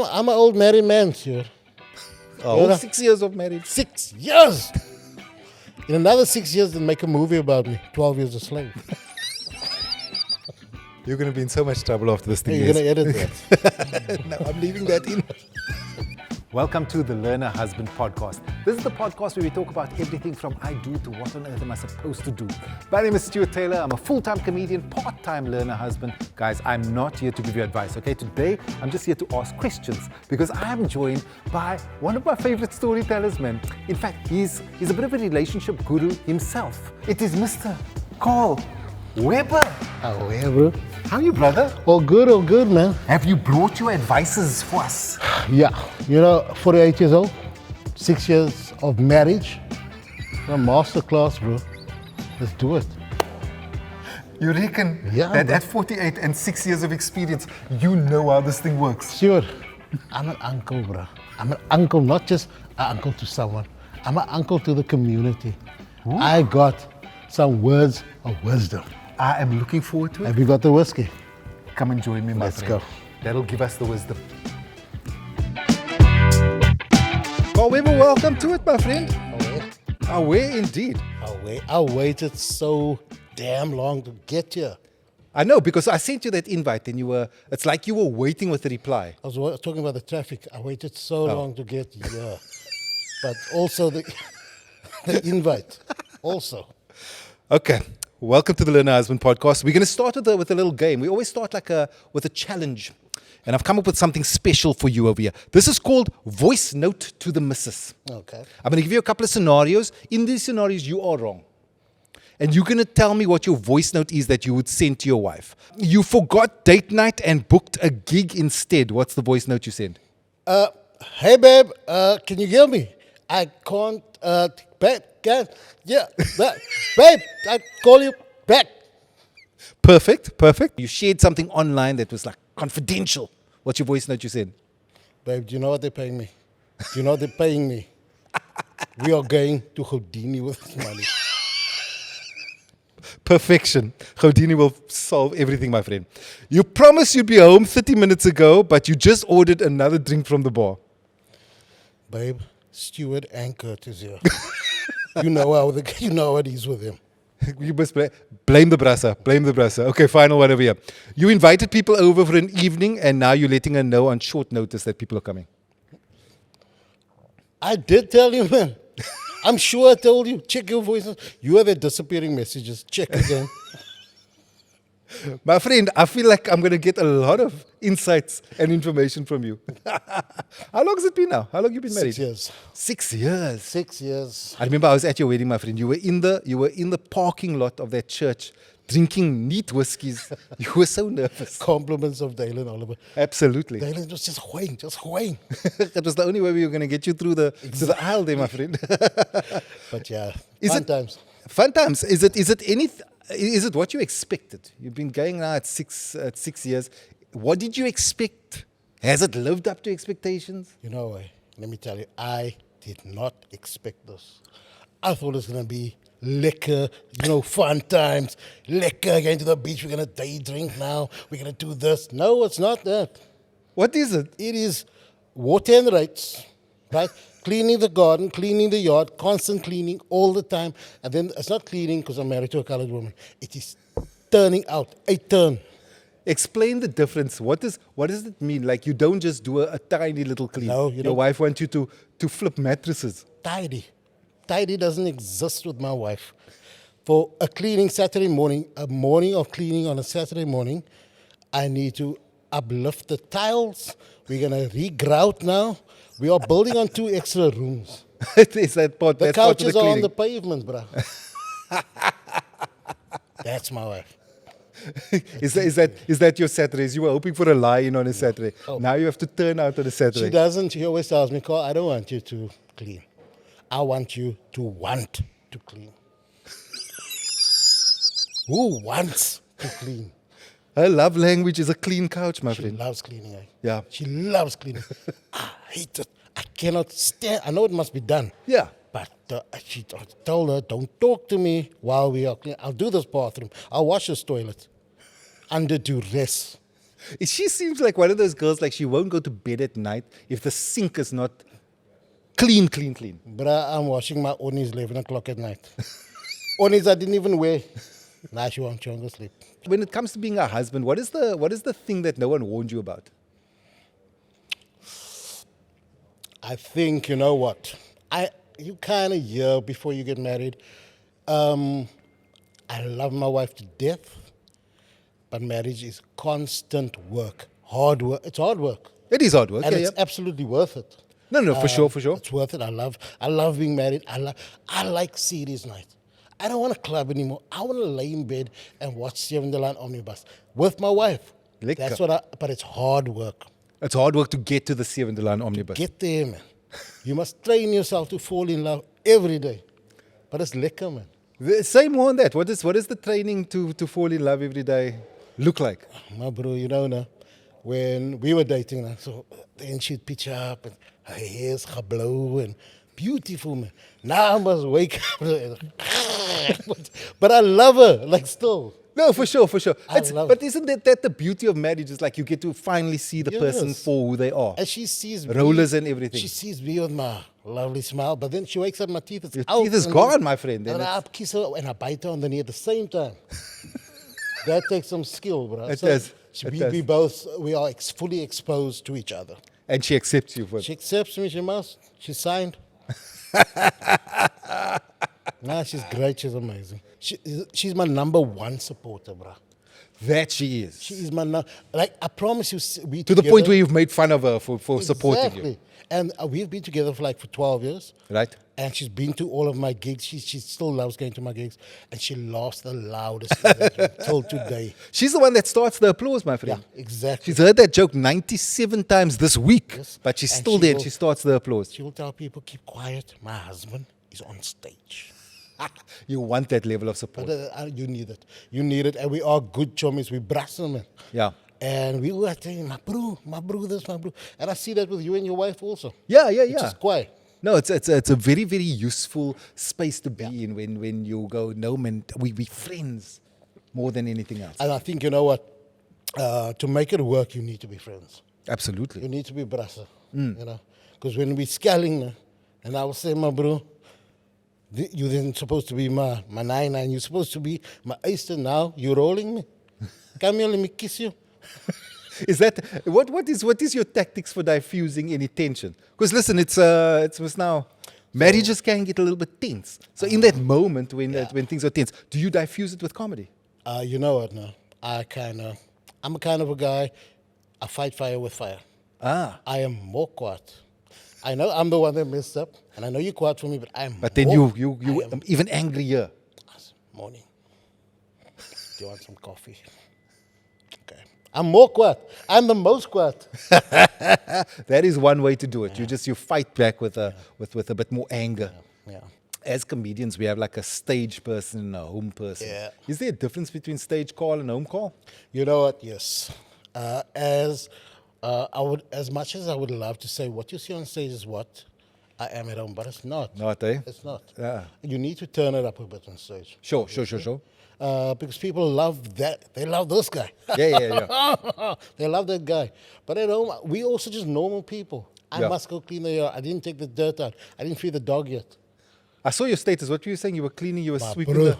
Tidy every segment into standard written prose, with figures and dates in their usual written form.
I'm an old married man, Stuart. Oh, 6 years of marriage. 6 years! In another 6 years, they'll make a movie about me. 12 Years a Slave. You're going to be in so much trouble after this thing. You're going to edit that. No, I'm leaving that in. Welcome to the Learner Husband Podcast. This is the podcast where we talk about everything from I do to what on earth am I supposed to do. My name is Stuart Taylor. I'm a full-time comedian, part-time learner husband. Guys, I'm not here to give you advice, okay? Today, I'm just here to ask questions because I'm joined by one of my favorite storytellers, man. In fact, he's a bit of a relationship guru himself. It is Mr. Carl Weber. Oh, yeah, bro. How are you, brother? All good, man. Have you brought your advices for us? Yeah, 48 years old, 6 years of marriage. A masterclass, bro. Let's do it. You reckon Yeah, that bro. at 48 and 6 years of experience, you know how this thing works? Stuart, I'm an uncle, bro. I'm an uncle, not just an uncle to someone. I'm an uncle to the community. Ooh. I got some words of wisdom. I am looking forward to it. Have you got the whiskey? Come and join me, my Let's friend. go. That'll give us the wisdom. Carl Weber, welcome to it, my friend. Away indeed. I waited so damn long to get here. I know, because I sent you that invite and it's like you were waiting with the reply. I was talking about the traffic. I waited so long to get here. But also the invite. Also. Okay, welcome to the Learner Husband Podcast. We're going to start with a little game. We always start with a challenge. And I've come up with something special for you over here. This is called Voice Note to the Missus. Okay. I'm going to give you a couple of scenarios. In these scenarios, you are wrong. And you're going to tell me what your voice note is that you would send to your wife. You forgot date night and booked a gig instead. What's the voice note you send? Hey, babe, can you hear me? I can't, babe, babe, I call you back. Perfect. You shared something online that was like confidential. What's your voice note you send? Babe, do you know what they're paying me? Do you know what they're paying me? We are going to Houdini with this money. Perfection. Houdini will solve everything, my friend. You promised you'd be home 30 minutes ago, but you just ordered another drink from the bar. Babe, Stuart and Kurt is here. You know how it is with him. You must blame the brasser. Okay, final one over here. You invited people over for an evening, and now you're letting her know on short notice that people are coming. I did tell you, man. I'm sure I told you. Check your voices. You have the disappearing messages. Check again. My friend, I feel like I'm going to get a lot of insights and information from you. How long has it been now? How long have you been married? 6 years. 6 years. 6 years. I remember I was at your wedding, my friend. You were in the parking lot of that church drinking neat whiskies. You were so nervous. Compliments of Dalen Oliver. Absolutely. Dalen was just waiting. That was the only way we were going to get you through to the aisle there, my friend. But yeah, Is fun it- times. Fun times. Is it what you expected? You've been going now at 6 years. What did you expect? Has it lived up to expectations? You know, let me tell you, I did not expect this. I thought it was going to be liquor, fun times, liquor, going to the beach, we're going to day drink now, we're going to do this. No, it's not that. What is it? It is water and rights, right? Cleaning the garden, cleaning the yard, constant cleaning all the time. And then it's not cleaning because I'm married to a colored woman. It is turning out, a turn. Explain the difference. What does it mean? Like you don't just do a tiny little clean. No, you Your don't. wife wants you to flip mattresses. Tidy. Tidy doesn't exist with my wife. For a cleaning Saturday morning, a morning of cleaning on a Saturday morning, I need to uplift the tiles. We're going to re-grout now. We are building on 2 extra rooms. Is that part? The that's part of couches are on cleaning? the pavement, bro. That's my wife. Is that your Saturdays? You were hoping for a lie-in on a Saturday. Oh. Now you have to turn out on a Saturday. She doesn't. She always tells me, Carl, I don't want you to clean. I want you to want to clean. Who wants to clean? Her love language is a clean couch, my She friend. loves cleaning. Yeah. She loves cleaning. I hate it. I cannot stand. I know it must be done. Yeah. But I told her, don't talk to me while we are cleaning. I'll do this bathroom. I'll wash this toilet. Under duress. She seems like one of those girls, like she won't go to bed at night if the sink is not clean. Bruh, I'm washing my onis 11 o'clock at night. Onis I didn't even wear. Now she won't go sleep. When it comes to being a husband, what is the thing that no one warned you about? I think, you know what? You kind of hear before you get married. I love my wife to death, but marriage is constant work, hard work. It's hard work, It is hard work, and yeah, it's absolutely worth it. No, for sure. It's worth it. I love being married. I like series night. I don't want to club anymore. I want to lay in bed and watch Seven the Line Omnibus with my wife. Lekker. That's but it's hard work. It's hard work to get to the 7 Line Omnibus. Get there, man. You must train yourself to fall in love every day. But it's lekker, man. Say more on that. What is the training to fall in love every day look like? My bro, you know, now, when we were dating, so then she'd pitch up and her hair's geblow and beautiful, man. Now I must wake up. But I love her, like still. No, for sure. love But isn't that the beauty of marriage? Is like you get to finally see the person Yes. for who they are. And she sees me. Rollers and everything. She sees me with my lovely smile, but then she wakes up, my teeth is Your out. teeth is and gone, my friend. Then And I kiss her and I bite her on the knee at the same time. That takes some skill, bro. It does. We are fully exposed to each other. And she accepts you for it. She accepts me, she must. She signed. Nah, she's great, she's amazing. She's my number one supporter, bro. That she is. She is my like I promise you, we To the point where you've made fun of her for supporting you. And we've been together for 12 years. Right? And she's been to all of my gigs. She still loves going to my gigs. And she laughs the loudest till today. She's the one that starts the applause, my friend. Yeah, exactly. She's heard that joke 97 times this week, Yes. but she's And still she there and will- she starts the applause. She will tell people, keep quiet. My husband is on stage. You want that level of support. But you need it. You need it. And we are good chummies. We brassen, man. Yeah. And we were saying, my bro, this, my bro. And I see that with you and your wife also. Yeah. It's just quiet. No, it's a very, very useful space to be in when you go, no, man, we friends more than anything else. And I think, you know what? To make it work, you need to be friends. Absolutely. You need to be brother, you know. Because when we scaling, and I will say, my bro, you then supposed to be my 9-9. You're supposed to be my ace, and now you're rolling me. Come here, let me kiss you. Is that what is your tactics for diffusing any tension? Because listen, it's now marriages can get a little bit tense. So in that moment when things are tense, do you diffuse it with comedy? You know what now? I'm a kind of a guy, I fight fire with fire. Ah. I am more quiet. I know I'm the one that messed up, and I know you're quiet for me, but But then more, you I am- even angrier. Morning. Do you want some coffee? Okay. I'm more quiet. I'm the most quiet. That is one way to do it. You fight back with a bit more anger. Yeah. As comedians, we have like a stage person and a home person. Yeah. Is there a difference between stage call and home call? You know what? Yes. As much as I would love to say what you see on stage is what I am at home, but it's not. Not, eh? It's not. Yeah. You need to turn it up a bit on stage. Sure. Because people love that. They love this guy. Yeah. They love that guy. But at home, we also just normal people. I Yeah. must go clean the yard. I didn't take the dirt out. I didn't feed the dog yet. I saw your status. What were you saying? You were cleaning. You were My sweeping bro.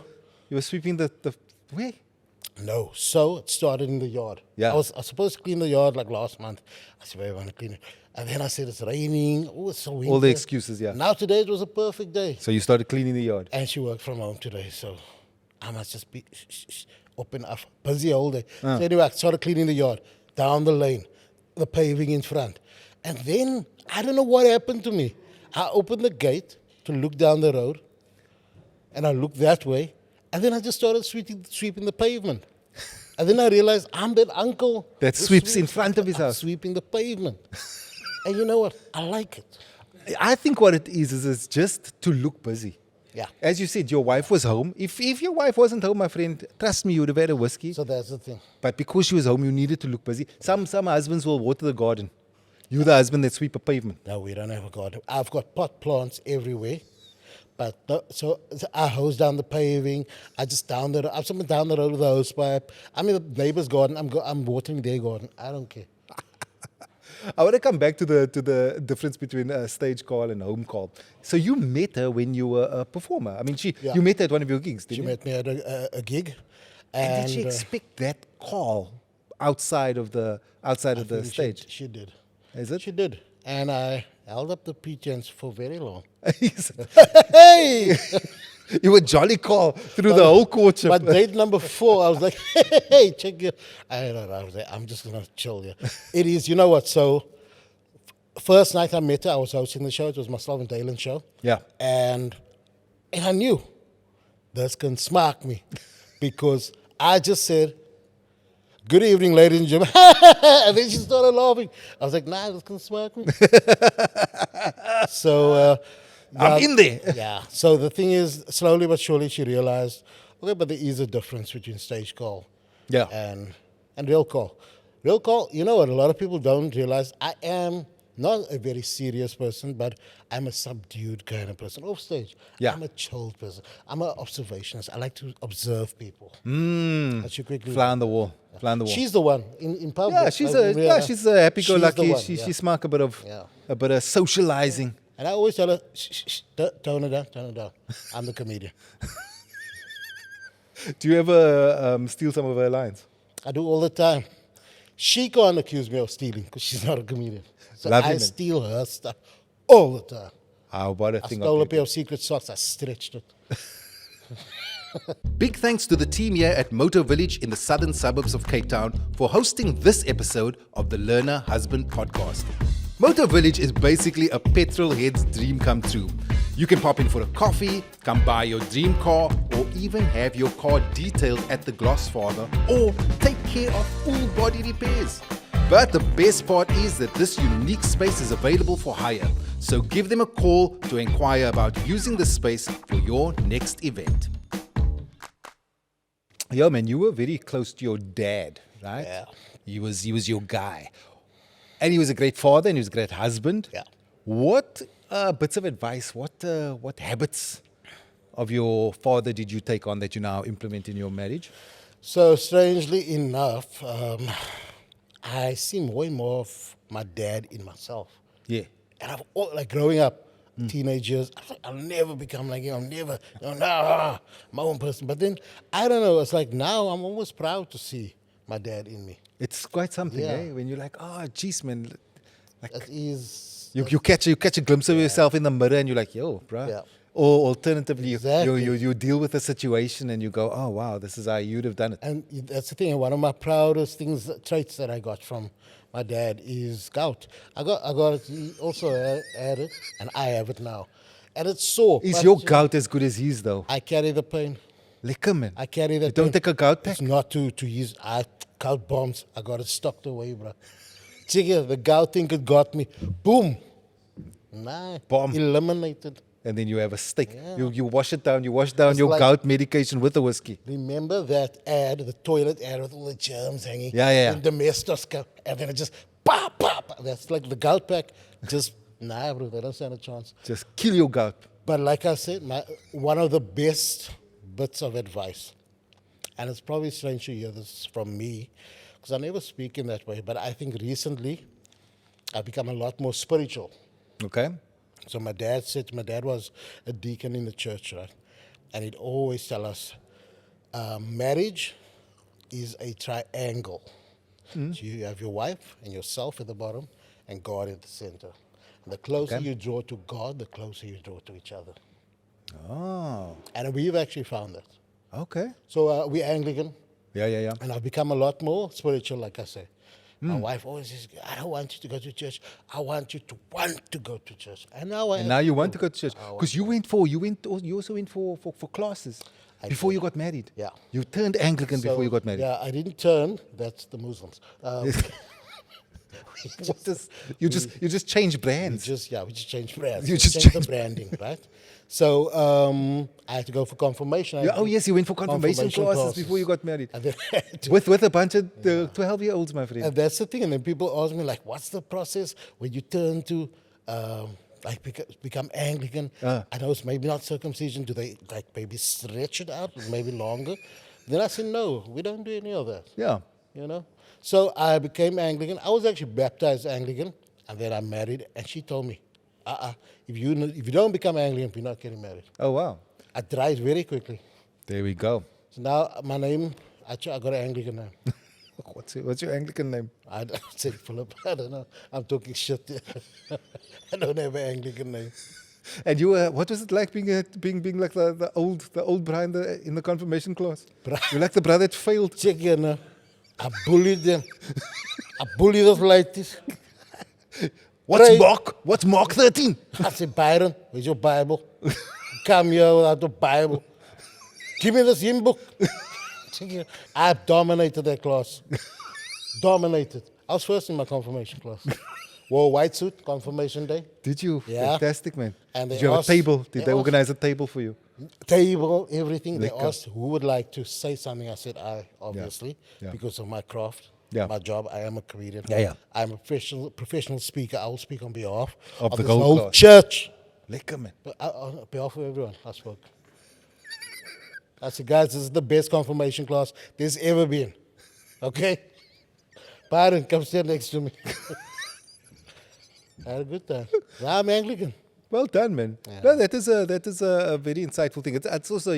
You were sweeping the where? No. So it started in the yard. Yeah. I was supposed to clean the yard like last month. I said, babe, I want to clean it. And then I said, it's raining. Oh, it's so windy. All the excuses, yeah. Now today it was a perfect day. So you started cleaning the yard. And she worked from home today. So I must just be open up, busy all day. So anyway, I started cleaning the yard, down the lane, the paving in front. And then I don't know what happened to me. I opened the gate to look down the road. And I looked that way. And then I just started sweeping the pavement. And then I realized I'm that uncle That who sweeps in front of his I'm house. sweeping the pavement. And you know what? I like it. I think what it is it's just to look busy. Yeah. As you said, your wife was home. If your wife wasn't home, my friend, trust me, you would have had a whiskey. So that's the thing. But because she was home, you needed to look busy. Some husbands will water the garden. You're the husband that sweep a pavement. No, we don't have a garden. I've got pot plants everywhere. But so I hose down the paving. I'm something down the road with a hose pipe. I'm in the neighbor's garden. I'm watering their garden. I don't care. I want to come back to the difference between a stage call and home call. So you met her when you were a performer. I mean, Yeah. you met her at one of your gigs, didn't She you? met me at a gig. And did she expect that call outside of the I think stage? She did. Is it? She did. And I held up the pretense for very long. Hey! You were jolly call through the whole courtship. But date number 4, I was like, hey, check it. I was like, I'm just going to chill here. It is, you know what? So, first night I met her, I was hosting the show. It was myself and Dalen's show. Yeah. And I knew this can smack me because I just said, good evening, ladies and gentlemen. And then she started laughing. I was like, nah, this can smack me. So, I'm in there. Yeah. So the thing is, slowly but surely, she realized, okay, but there is a difference between stage call, Yeah. and real call. Real call. You know what? A lot of people don't realize. I am not a very serious person, but I'm a subdued kind of person. Off stage, Yeah. I'm a chilled person. I'm an observationist. I like to observe people. Mm. And she quickly. Fly on the wall. Fly on the wall. She's the one in public. Yeah, she's a happy-go-lucky. She's the one, She's smart, Yeah. a bit of socializing. And I always tell her, shh, tone it down, tone it down. I'm the comedian. Do you ever steal some of her lines? I do all the time. She can't accuse me of stealing because she's not a comedian. So Lovely, I man. steal her stuff all the time. How about a I thing stole a of pair of secret socks. I stretched it. Big thanks to the team here at Moto Village in the southern suburbs of Cape Town for hosting this episode of the Learner Husband podcast. Moto Village is basically a petrol-head's dream come true. You can pop in for a coffee, come buy your dream car, or even have your car detailed at the Glossfather, or take care of full body repairs. But the best part is that this unique space is available for hire. So give them a call to inquire about using the space for your next event. Yo, man, you were very close to your dad, right? Yeah. He was your guy. And he was a great father and he was a great husband. Yeah. What bits of advice, what habits of your father did you take on that you now implement in your marriage? So strangely enough, I see more and more of my dad in myself. Yeah. And like growing up, teenage years, I was like, I'll never become like him. I'll never, my own person. But then, I don't know, it's like now I'm almost proud to see my dad in me. It's quite something, Yeah. eh? When you're like, oh, geez, man. Like, That is... you catch a glimpse of yourself in the mirror and you're like, yo, bro. Yeah. Or alternatively, Exactly. you deal with a situation and you go, oh, wow, this is how you'd have done it. And that's the thing. One of my proudest traits that I got from my dad is gout. I got it. He also had it, and I have it now. And it's sore. Is but your gout as good as his, though? I carry the pain. Lekker, man. I carry that. You don't pain. take a gout pack? It's not to use. Gout bombs. I got it stocked away, bro. Check it. The gout thing it got me. Boom. Nah. Bomb. Eliminated. And then you have a stick. Yeah. You wash it down. You wash down It's your like- gout medication with the whiskey. Remember that ad, the toilet ad with all the germs hanging? Yeah. And the domestos come, and then it just pop, pop. That's like the gout pack. Just, nah, bro, they don't stand a chance. Just kill your gout. But like I said, one of the best bits of advice, and it's probably strange to hear this from me, because I never speak in that way, but I think recently I've become a lot more spiritual. Okay? So my dad was a deacon in the church, right? And he'd always tell us, marriage is a triangle. So you have your wife and yourself at the bottom and God at the center. And the closer Okay. you draw to God, the closer you draw to each other. Oh, And we've actually found that. okay. So we're Anglican, Yeah. and I've become a lot more spiritual, like I say. My wife always says, I don't want you to go to church. I want you to want to go to church. And now You want to go to church I want because you also went for classes I before did. you got married. Yeah. You turned Anglican So, before you got married. Yeah, I didn't turn. That's the Muslims. You just changed We brands. just changed brands. You We just changed changed the branding, right? So I had to go for confirmation. Yes, you went for confirmation classes before you got married. And then I had to- With a bunch of 12-year-olds, my friend. and that's the thing. And then people ask me, like, what's the process when you turn to like become Anglican. I know it's maybe not circumcision. Do they like maybe stretch it out, maybe longer? Then I said, no, we don't do any of that. Yeah. You know? So I became Anglican. I was actually baptized Anglican, and then I married, and she told me, if you don't become Anglican, you're not getting married. Oh, wow. I tried very quickly. There we go. So now my name, I got an Anglican name. What's your Anglican name? I don't say Philip. I don't know. I'm talking shit. I don't have an Anglican name. And you were, what was it like being like the old Brian in the confirmation class? You're like the brother that failed. Check here now. I bullied them. I bullied those ladies. What's Mark 13? I said, Byron, where's your Bible? Come here without the Bible. Give me this hymn book. I dominated that class. Dominated. I was first in my confirmation class. Wore a white suit, confirmation day. Did you? Yeah. Fantastic, man. And did you have a table? Did they organize a table for you? Table, everything. They Lekker. asked who would like to say something. I said, obviously, Yeah. because of my craft, Yeah. my job. I am a comedian. Yeah. I'm a professional speaker. I will speak on behalf Of the this gold whole class. church. Lekker, man. But on behalf of everyone, I spoke. I said, guys, this is the best confirmation class there's ever been. Okay? Byron, come stand next to me. I had a good time. Now I'm Anglican. Well done, man. Yeah. No, that is a very insightful thing. It's also,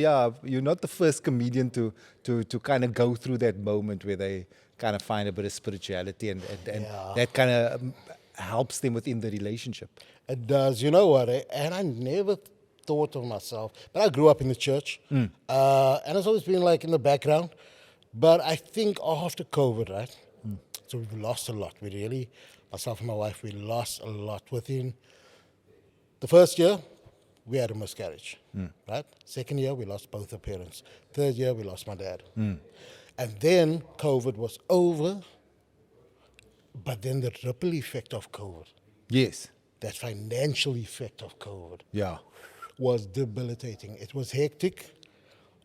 you're not the first comedian to kind of go through that moment where they kind of find a bit of spirituality and Yeah. that kind of helps them within the relationship. It does. You know what? And I never thought of myself, but I grew up in the church, and it's always been like in the background. But I think after COVID, right? So we've lost a lot. We really, myself and my wife, we lost a lot. Within the first year, we had a miscarriage, right? Second year, we lost both our parents. Third year, we lost my dad. And then COVID was over, but then the ripple effect of COVID, Yes. that financial effect of COVID, Yeah. was debilitating. It was hectic.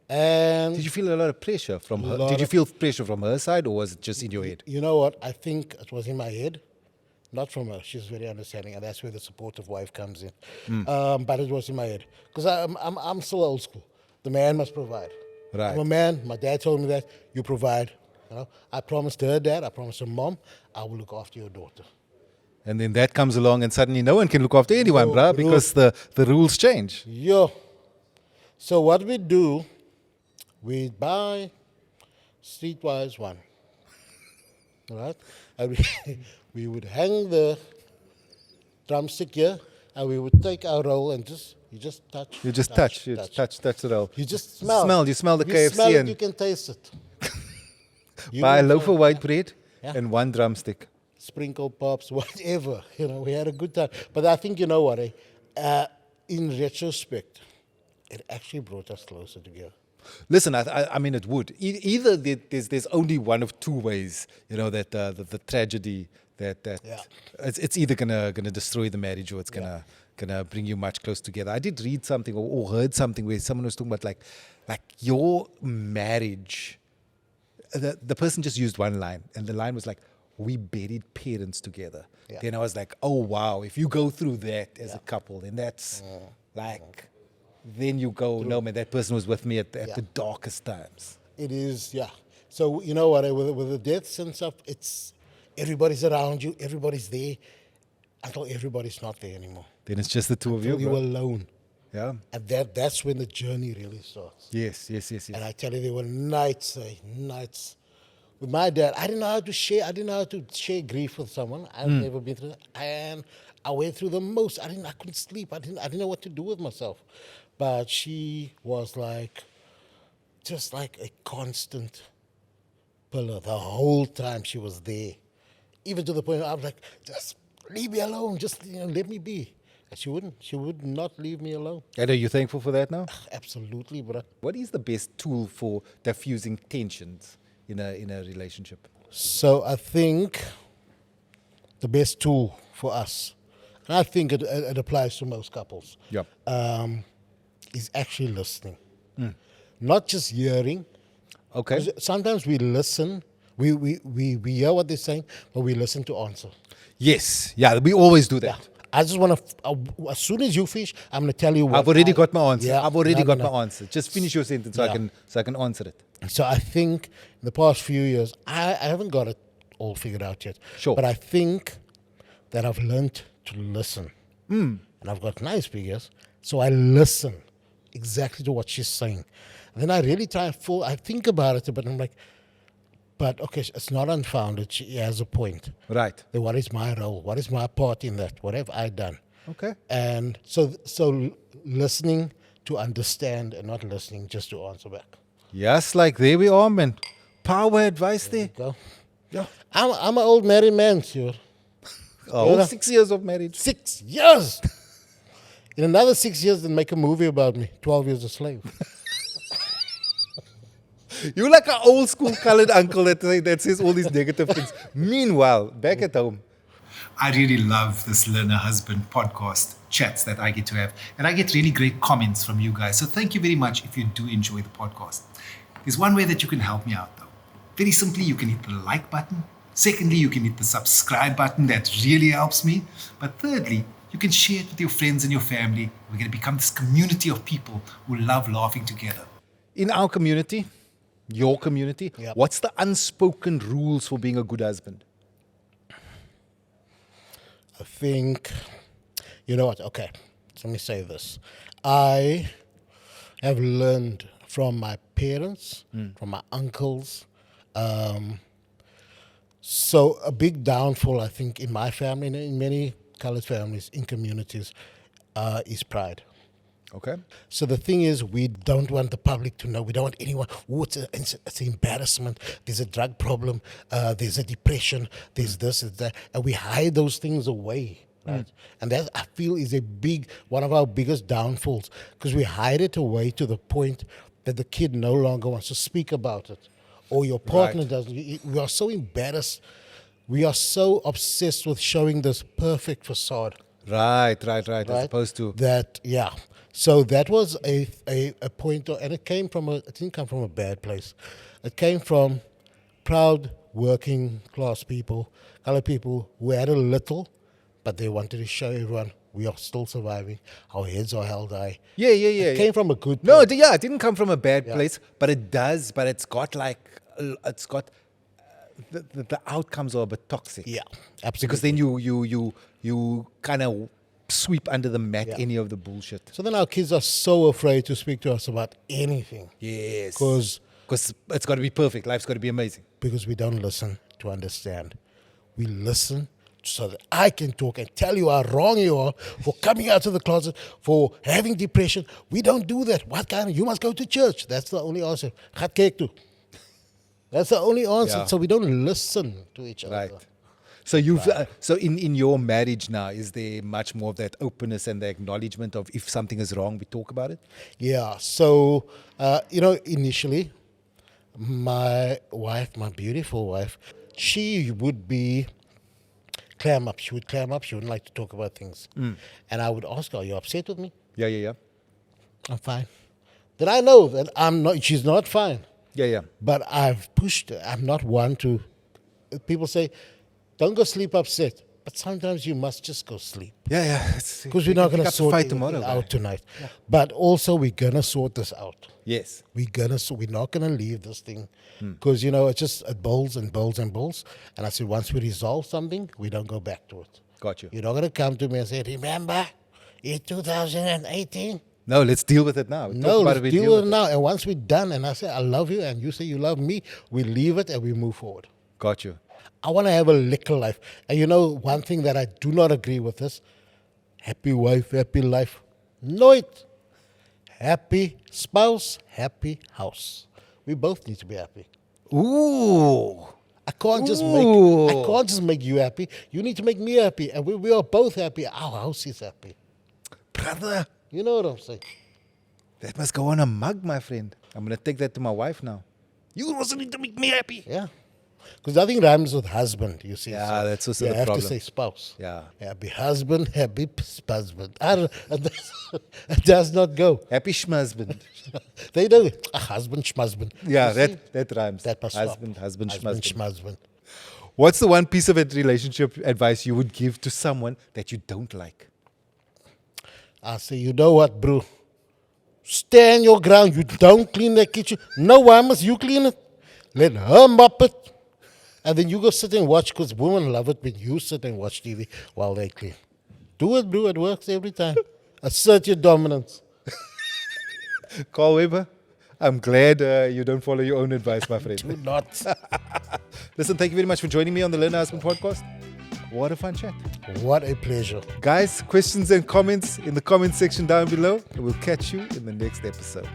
And Did you feel a lot of pressure from her? Lot Did you of- feel pressure from her side, or was it just in your head? you know what? I think it was in my head, not from her. She's very understanding, and that's where the supportive wife comes in. But it was in my head because I'm still old school. The man must provide. Right. I'm a man. My dad told me that you provide. You know, I promised her dad. I promised her mom. I will look after your daughter. And then that comes along, and suddenly no one can look after anyone, No, bruh, bro. because the rules change. Yo. So what we do, we buy Streetwise one. Right? And we would hang the drumstick here, and we would take our roll and you just touch. You just touch the roll. You just smell. You smell the If KFC you smell it, and you can taste it. You buy a will loaf find- of white bread Yeah. and one drumstick. Sprinkle pops, whatever. You know, we had a good time. But I think, you know what, in retrospect, it actually brought us closer together. Listen, I mean, it would. Either there's only one of two ways, you know, that the tragedy that Yeah. it's either gonna destroy the marriage or it's gonna bring you much closer together. I did read something or heard something where someone was talking about like your marriage. The person just used one line, and the line was like, "We buried parents together." Yeah. Then I was like, "Oh wow! If you go through that as a couple, then that's like." Then you go, no man, that person was with me at the darkest times. It is, yeah. So, you know what, with the deaths and stuff, it's everybody's around you, everybody's there, until everybody's not there anymore. Then it's just the two of you, You're bro. alone. Yeah. And that's when the journey really starts. Yes. And I tell you, there were nights with my dad. I didn't know how to share grief with someone. I've never been through that. And I went through the most. I couldn't sleep. I didn't know what to do with myself. But she was just like a constant pillar. The whole time she was there. Even to the point where I was like, just leave me alone. Just let me be. And she wouldn't. She would not leave me alone. And are you thankful for that now? Absolutely, bro. What is the best tool for diffusing tensions in a relationship? So I think the best tool for us, and I think it applies to most couples, Yep. is actually listening. Not just hearing. Okay. 'Cause sometimes we listen, we hear what they're saying, but we listen to answer. Yes. Yeah, we always do that. Yeah. I just want to, as soon as you finish, I'm going to tell you what I've already got my answer. Yeah, I've already got no. my answer. Just finish your sentence so I can answer it. So I think in the past few years, I haven't got it all figured out yet. Sure. But I think that I've learned to listen. And I've got nice big ears, so I listen exactly to what she's saying. And then I really I think about it a bit, and I'm like, but okay, it's not unfounded. She has a point. Right. Then what is my role? What is my part in that? What have I done? Okay. And so listening to understand and not listening just to answer back. Yes, like there we are, man. Power advice there. Go. Yeah. I'm an old married man, Stuart. Oh, 6 years of marriage. 6 years. In another 6 years, then make a movie about me. 12 years a slave. You're like an old school colored uncle that says all these negative things. Meanwhile, back at home. I really love this Learner Husband podcast chats that I get to have. And I get really great comments from you guys. So thank you very much if you do enjoy the podcast. There's one way that you can help me out though. Very simply, you can hit the like button. Secondly, you can hit the subscribe button. That really helps me. But thirdly, you can share it with your friends and your family. We're going to become this community of people who love laughing together. In our community, your community, Yep. what's the unspoken rules for being a good husband? I think, you know what? Okay, let me say this. I have learned from my parents, from my uncles. So a big downfall, I think, in my family and in many colored families, in communities, is pride. Okay. So the thing is, we don't want the public to know. We don't want anyone. Oh, it's an embarrassment. There's a drug problem. There's a depression. There's this and that, and we hide those things away, right? And that, I feel, is one of our biggest downfalls, because we hide it away to the point that the kid no longer wants to speak about it, or your partner doesn't. We are so embarrassed. We are so obsessed with showing this perfect facade. Right. As opposed to That, yeah. So that was a point, and it didn't come from a bad place. It came from proud working class people, colored people who had a little, but they wanted to show everyone we are still surviving. Our heads are held high. Yeah. It came from a good No, place. it didn't come from a bad place, but it does. But it's got the outcomes are a bit toxic. Yeah, absolutely. Because then you kind of sweep under the mat any of the bullshit. So then our kids are so afraid to speak to us about anything. Yes. Because it's got to be perfect. Life's got to be amazing. because we don't listen to understand. We listen so that I can talk and tell you how wrong you are for coming out of the closet, for having depression. We don't do that. You must go to church. That's the only answer. Gaat kerk toe. That's the only answer. Yeah. So we don't listen to each other. Right. So so in your marriage now, is there much more of that openness and the acknowledgement of if something is wrong, we talk about it? Yeah. So, initially, my wife, my beautiful wife, she would clam up. She would clam up. She wouldn't like to talk about things. And I would ask her, are you upset with me? Yeah. I'm fine. Then I know that she's not fine. Yeah. But I've pushed her. I'm not one to, people say, don't go sleep upset. But sometimes you must just go sleep. Yeah. Because we're not going to sort fight it tomorrow out tonight. Yeah. But also we're going to sort this out. Yes. We're not going to leave this thing. Because, it builds and builds and builds. And I said, once we resolve something, we don't go back to it. Got you. You're not going to come to me and say, remember, in 2018? No, let's deal with it now. Let's deal with it now. And once we're done, and I say, I love you, and you say you love me, we leave it and we move forward. Got you. I want to have a liquor life. And one thing that I do not agree with is happy wife, happy life. No, it. Happy spouse, happy house. We both need to be happy. Ooh. I can't just make you happy. You need to make me happy. And we are both happy. Our house is happy. Brother. You know what I'm saying? That must go on a mug, my friend. I'm going to take that to my wife now. You also need to make me happy. Yeah. Because nothing rhymes with husband, you see. Yeah, so that's also you the have problem. to say spouse. Yeah. Happy husband, happy husband. I don't it does not go. Happy schmuzband. They do it. Husband, schmuzband. Yeah, You see? that rhymes. That must stop. Husband, Husband, schmuzband. schmuzband. What's the one piece of relationship advice you would give to someone that you don't like? I say, you know what, bro? Stand your ground. You don't clean the kitchen. No, why must you clean it? Let her mop it. And then you go sit and watch, because women love it when you sit and watch TV while they clean. Do it, bro. It works every time. Assert your dominance. Carl Weber, I'm glad you don't follow your own advice, my friend. Do not. Listen, thank you very much for joining me on the Learn a Husband podcast. What a fun chat. What a pleasure. Guys, questions and comments in the comment section down below. And we'll catch you in the next episode.